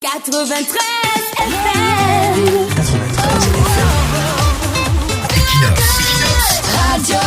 93 FM. 93 Equinox Radio.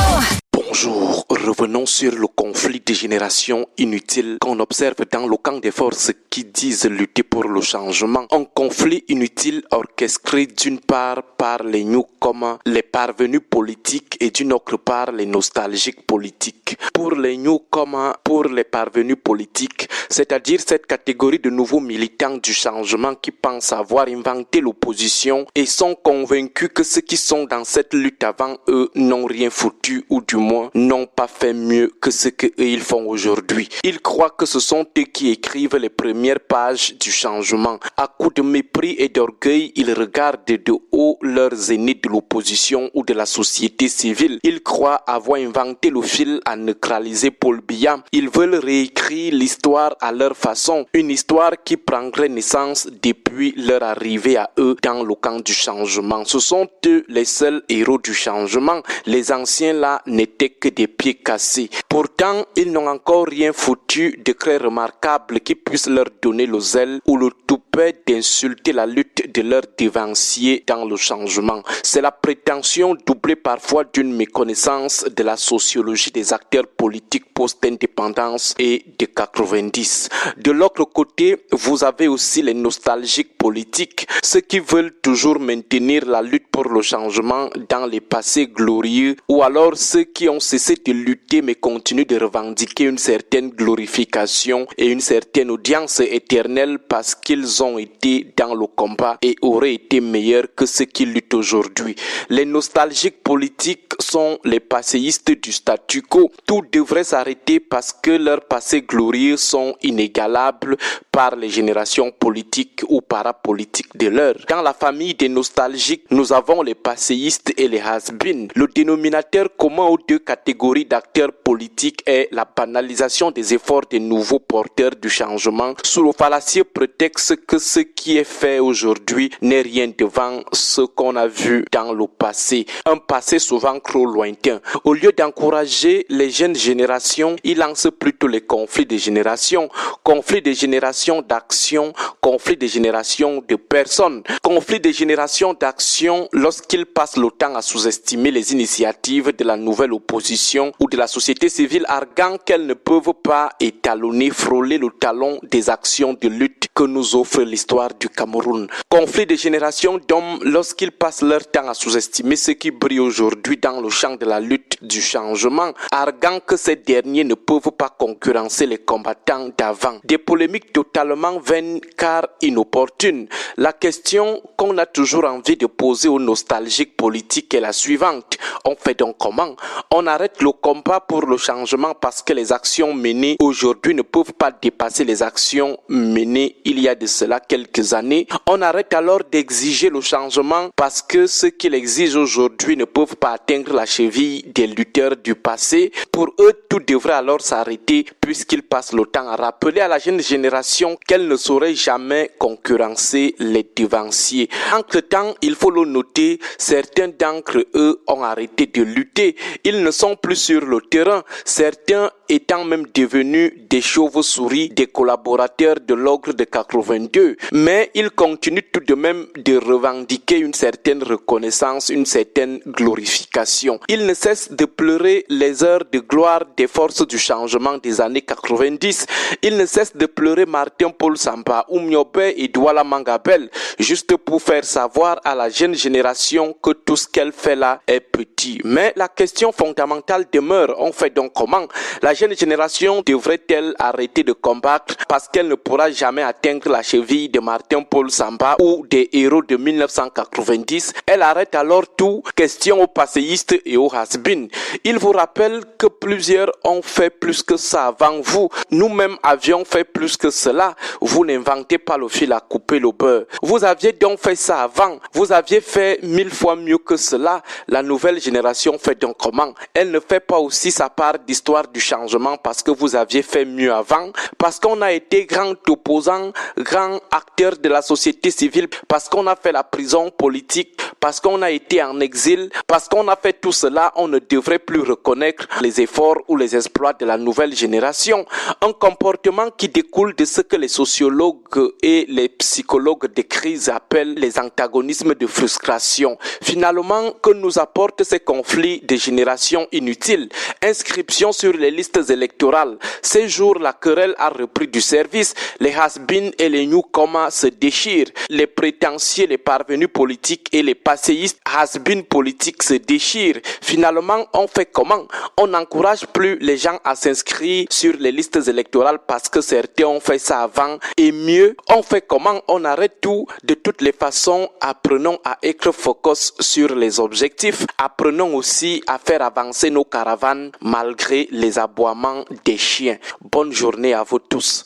Bonjour, revenons sur le conflit des générations inutile qu'on observe dans le camp des forces qui disent lutter pour le changement. Un conflit inutile orchestré d'une part par les newcomers, les parvenus politiques et d'une autre part les nostalgiques politiques. Pour les newcomers, pour les parvenus politiques, c'est-à-dire cette catégorie de nouveaux militants du changement qui pensent avoir inventé l'opposition et sont convaincus que ceux qui sont dans cette lutte avant eux n'ont rien foutu ou du moins n'ont pas fait mieux que ce qu'eux ils font aujourd'hui. Ils croient que ce sont eux qui écrivent les premières pages du changement. À coup de mépris et d'orgueil, ils regardent de haut leurs aînés de l'opposition ou de la société civile. Ils croient avoir inventé le fil à neutraliser Paul Biya. Ils veulent réécrire l'histoire à leur façon. Une histoire qui prendrait naissance depuis leur arrivée à eux dans le camp du changement. Ce sont eux les seuls héros du changement. Les anciens là n'étaient que des pieds cassés. Pourtant, ils n'ont encore rien foutu de très remarquable qui puisse leur donner le zèle ou le toupet d'insulter la lutte de leurs devanciers dans le changement. C'est la prétention doublée parfois d'une méconnaissance de la sociologie des acteurs politiques post-indépendance et de 90. De l'autre côté, vous avez aussi les nostalgiques politiques, ceux qui veulent toujours maintenir la lutte pour le changement dans les passés glorieux, ou alors ceux qui ont cessé de lutter mais continuent de revendiquer une certaine glorification et une certaine audience éternelle parce qu'ils ont été dans le combat et auraient été meilleurs que ceux qui luttent aujourd'hui. Les nostalgiques politiques sont les passéistes du statu quo. Tout devrait s'arrêter parce que leurs passés glorieux sont inégalables par les générations politiques ou parapolitiques de l'heure. Dans la famille des nostalgiques, nous avons les passéistes et les has-been. Le dénominateur commun aux deux catégories d'acteurs politiques est la banalisation des efforts des nouveaux porteurs du changement sous le fallacieux prétexte que ce qui est fait aujourd'hui n'est rien devant ce qu'on a vu dans le passé. Un passé souvent trop lointain. Au lieu d'encourager les jeunes générations, ils lancent plutôt les conflits de générations. Conflits de générations d'action, conflits de générations de personnes. Conflits de générations d'action lorsqu'ils passent le temps à sous-estimer les initiatives de la nouvelle opposition ou de la société civile, arguant qu'elles ne peuvent pas étalonner, frôler le talon des actions de lutte que nous offre l'histoire du Cameroun. Conflit de génération d'hommes lorsqu'ils passent leur temps à sous-estimer ce qui brille aujourd'hui dans le champ de la lutte du changement, arguant que ces derniers ne peuvent pas concurrencer les combattants d'avant. Des polémiques totalement vaines car inopportunes. La question qu'on a toujours envie de poser aux nostalgiques politiques est la suivante. On fait donc comment? On arrête le combat pour le changement parce que les actions menées aujourd'hui ne peuvent pas dépasser les actions menées il y a de cela quelques années. On arrête alors d'exiger le changement parce que ceux qui l'exigent aujourd'hui ne peuvent pas atteindre la cheville des lutteurs du passé. Pour eux, tout devrait alors s'arrêter puisqu'ils passent le temps à rappeler à la jeune génération qu'elle ne saurait jamais concurrencer les devanciers. Entre-temps, il faut le noter, certains d'entre eux ont arrêté de lutter. Ils ne sont plus sur le terrain. Certains étant même devenus des chauves-souris, des collaborateurs de l'ogre de 82. Mais ils continuent tout de même de revendiquer une certaine reconnaissance, une certaine glorification. Ils ne cessent de pleurer les heures de gloire des forces du changement des années 90. Ils ne cessent de pleurer Martin Paul Samba, Oumiobe et Douala Mangabel, juste pour faire savoir à la jeune génération que tout ce qu'elle fait là est petit. Mais la question fondamentale demeure, on fait donc comment? La jeune génération devrait-elle arrêter de combattre parce qu'elle ne pourra jamais atteindre la cheville de Martin Paul Samba ou des héros de 1990? Elle arrête alors tout? Question aux passéistes et aux has-been. Il vous rappelle que plusieurs ont fait plus que ça avant vous. Nous-mêmes avions fait plus que cela. Vous n'inventez pas le fil à couper le beurre. Vous aviez donc fait ça avant. Vous aviez fait 1000 fois mieux que cela. La nouvelle génération fait donc comment? Elle ne fait pas aussi sa part d'histoire du changement parce que vous aviez fait mieux avant, parce qu'on a été grand opposant, grand acteur de la société civile, parce qu'on a fait la prison politique, parce qu'on a été en exil, parce qu'on a fait tout cela, on ne devrait plus reconnaître les efforts ou les exploits de la nouvelle génération. Un comportement qui découle de ce que les sociologues et les psychologues de crise appellent les antagonismes de frustration. Finalement, que nous apportent ces conflits de génération inutiles? Inscription sur les listes électorales. Ces jours, la querelle a repris du service. Les has-been et les newcomers se déchirent. Les prétentieux, les parvenus politiques et les passéistes has-been politiques se déchirent. Finalement, on fait comment? On n'encourage plus les gens à s'inscrire sur les listes électorales parce que certains ont fait ça avant. Et mieux, on fait comment? On arrête tout. De toutes les façons, apprenons à être focus sur les objectifs. Apprenons aussi à faire avancer nos caravanes malgré les aboiements des chiens. Bonne journée à vous tous.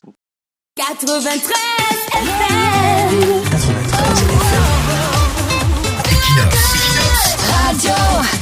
93 FM. 93 FM. Equinox. Radio.